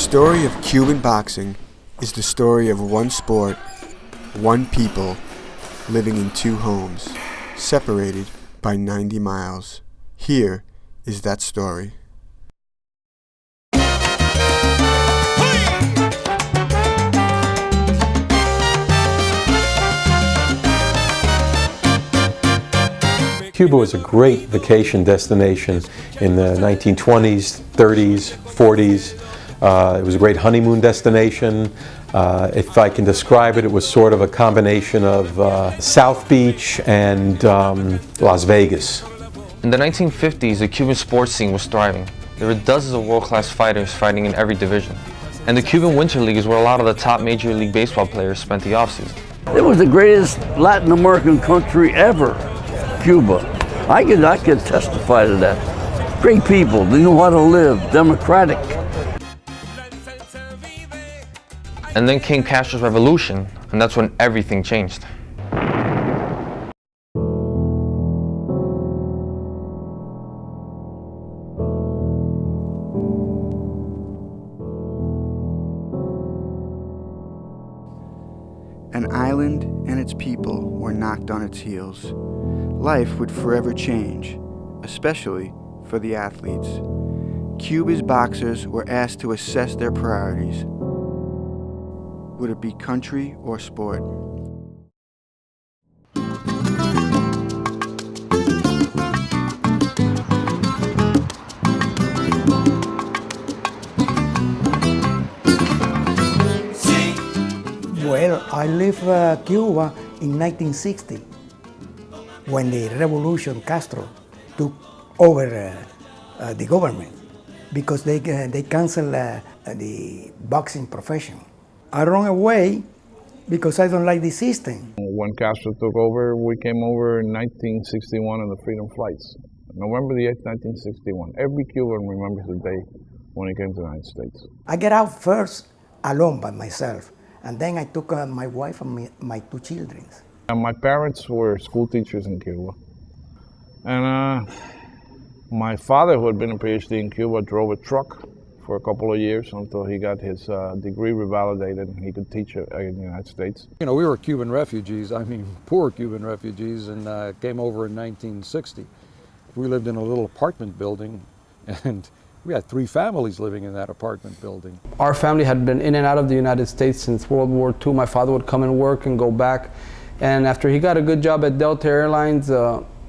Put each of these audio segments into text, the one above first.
story of Cuban boxing is the story of one sport, one people, living in two homes, separated by 90 miles. Here is that story. Cuba was a great vacation destination in the 1920s, 30s, 40s. It was a great honeymoon destination. If I can describe it, it was sort of a combination of South Beach and Las Vegas. In the 1950s, the Cuban sports scene was thriving. There were dozens of world-class fighters fighting in every division. And the Cuban Winter League is where a lot of the top Major League Baseball players spent the offseason. It was the greatest Latin American country ever, Cuba. I could testify to that. Great people, they knew how to live, democratic. And then came Castro's revolution, and that's when everything changed. An island and its people were knocked on its heels. Life would forever change, especially for the athletes. Cuba's boxers were asked to assess their priorities. Would it be country or sport? Well, I left Cuba in 1960 when the revolution Castro took over the government because they canceled the boxing profession. I ran away because I don't like the system. When Castro took over, we came over in 1961 on the Freedom Flights. November the 8th, 1961. Every Cuban remembers the day when he came to the United States. I get out first alone by myself, and then I took my wife and my two children. And my parents were school teachers in Cuba. And my father, who had been a PhD in Cuba, drove a truck for a couple of years until he got his degree revalidated and he could teach in the United States. You know, we were Cuban refugees, poor Cuban refugees, and came over in 1960. We lived in a little apartment building, and we had 3 families living in that apartment building. Our family had been in and out of the United States since World War II. My father would come and work and go back. And after he got a good job at Delta Airlines,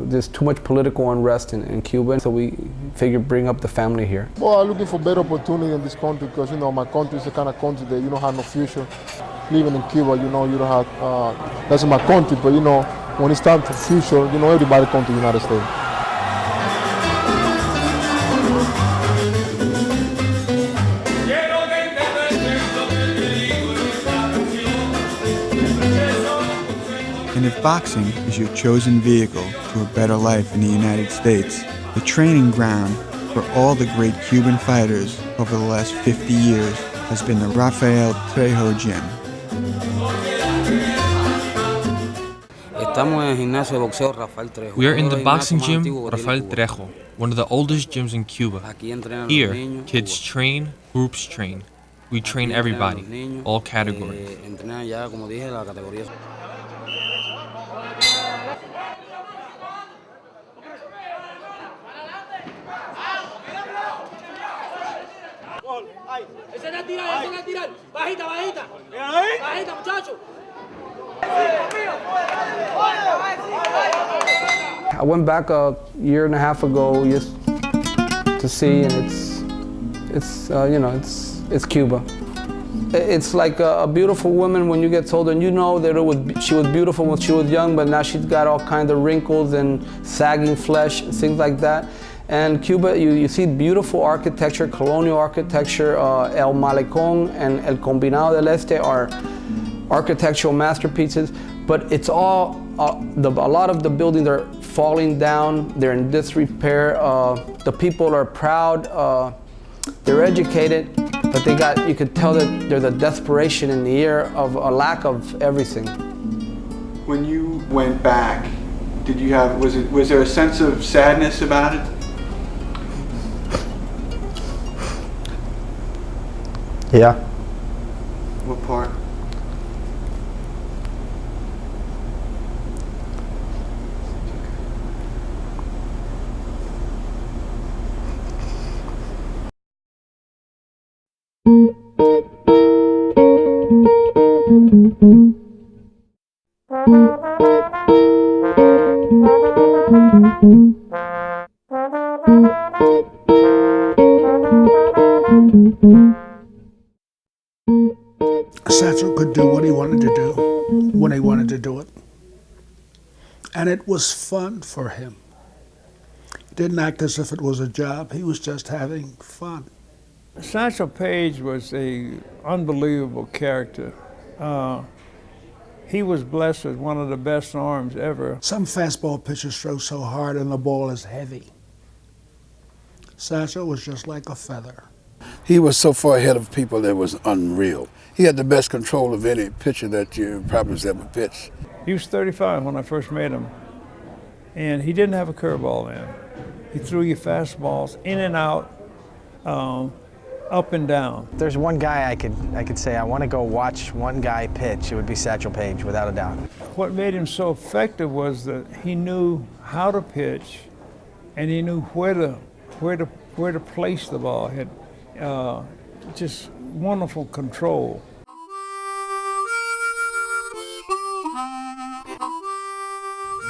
there's too much political unrest in Cuba, so we figured bring up the family here. Well, I'm looking for better opportunity in this country because, you know, my country is the kind of country that you don't have no future. Living in Cuba, you know, you don't have, that's my country, but, you know, when it's time for future, you know, everybody comes to the United States. And if boxing is your chosen vehicle to a better life in the United States, the training ground for all the great Cuban fighters over the last 50 years has been the Rafael Trejo Gym. We are in the boxing gym Rafael Trejo, one of the oldest gyms in Cuba. Here, kids train, groups train. We train everybody, all categories. I went back a year and a half ago just to see, and it's Cuba. It's like a beautiful woman when you get older, and you know that she was beautiful when she was young, but now she's got all kinds of wrinkles and sagging flesh, things like that. And Cuba, you see beautiful architecture, colonial architecture. El Malecón and El Combinado del Este are architectural masterpieces, but it's all, a lot of the buildings are falling down, they're in disrepair. The people are proud, they're educated, but you could tell that there's a desperation in the air of a lack of everything. When you went back, was there a sense of sadness about it? Yeah. What part? Satchel could do what he wanted to do when he wanted to do it. And it was fun for him. He didn't act as if it was a job. He was just having fun. Satchel Paige was an unbelievable character. He was blessed with one of the best arms ever. Some fastball pitchers throw so hard and the ball is heavy. Satchel was just like a feather. He was so far ahead of people that was unreal. He had the best control of any pitcher that you probably has ever pitched. He was 35 when I first met him, and he didn't have a curveball then. He threw you fastballs in and out, up and down. If there's one guy I could say I want to go watch one guy pitch, it would be Satchel Paige, without a doubt. What made him so effective was that he knew how to pitch, and he knew where to place the ball. He had just wonderful control.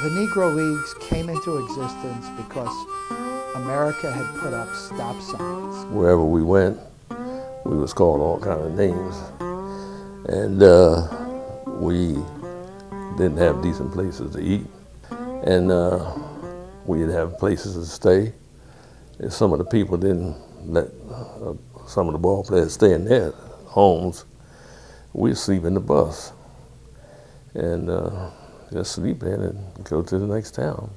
The Negro Leagues came into existence because America had put up stop signs. Wherever we went, we was called all kind of names. And we didn't have decent places to eat. And we didn't have places to stay. And some of the people didn't let some of the ball players stay in their homes. We'd sleep in the bus. And just sleep in and go to the next town.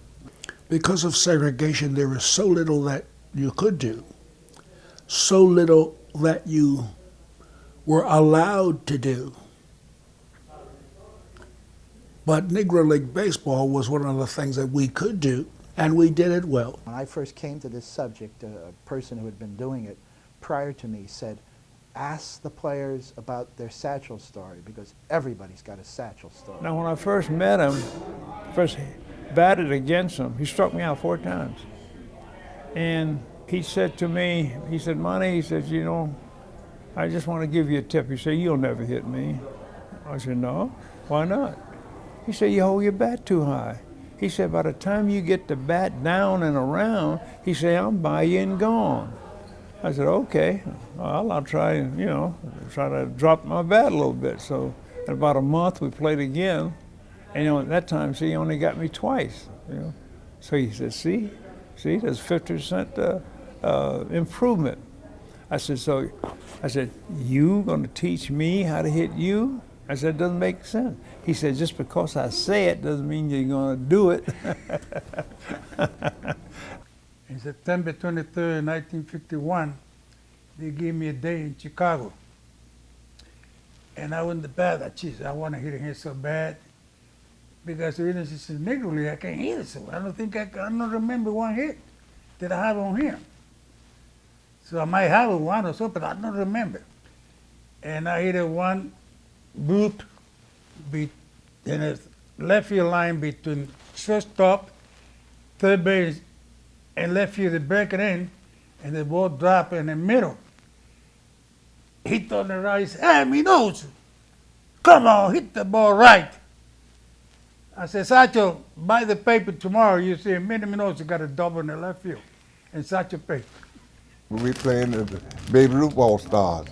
Because of segregation, there was so little that you could do, so little that you were allowed to do. But Negro League Baseball was one of the things that we could do, and we did it well. When I first came to this subject, a person who had been doing it prior to me said, ask the players about their Satchel story, because everybody's got a Satchel story. Now, when I first met him, first batted against him, he struck me out 4 times. And he said to me, he said, Monty, he said, you know, I just want to give you a tip. He said, you'll never hit me. I said, no, why not? He said, you hold your bat too high. He said, by the time you get the bat down and around, he said, I'm by you and gone. I said, okay, well, I'll try to drop my bat a little bit. So in about a month, we played again. And at that time, see, he only got me twice. So he said, see, there's 50% improvement. I said, you gonna teach me how to hit you? I said, it doesn't make sense. He said, just because I say it doesn't mean you're gonna do it. In September 23rd, 1951, they gave me a day in Chicago. And I went in the bath, I want to hit him so bad. Because the reason it's Negro League, I can't hit it so. I don't remember one hit that I have on him. So I might have one or so, but I don't remember. And I hit a one boot in a left field line between shortstop, third base, and left field, they break it in, and the ball drop in the middle. He turned around, he said, hey, me knows. Come on, hit the ball right. I said, Satchel, buy the paper tomorrow. You see, Minnie knows got a double in the left field. And Satchel paper. We playing the Baby Ruth All-Stars.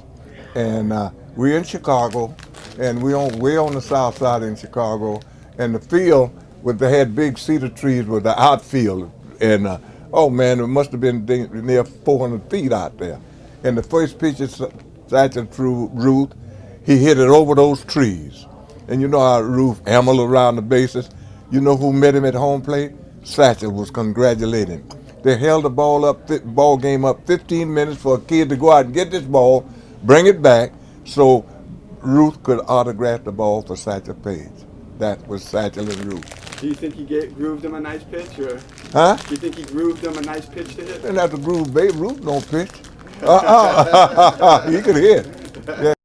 And we're in Chicago, and we're way on the south side in Chicago. And the field, they had big cedar trees with the outfield. And oh man, it must have been near 400 feet out there. And the first pitch Satchel threw Ruth, he hit it over those trees. And you know how Ruth ambled around the bases. You know who met him at home plate? Satchel was congratulating. They held the ball game up 15 minutes for a kid to go out and get this ball, bring it back, so Ruth could autograph the ball for Satchel Paige. That was Satchel and Ruth. Do you think he grooved him a nice pitch, or? Huh? Do you think he grooved him a nice pitch to hit? Didn't have to groove Babe Ruth, no pitch. He could hit. Yeah.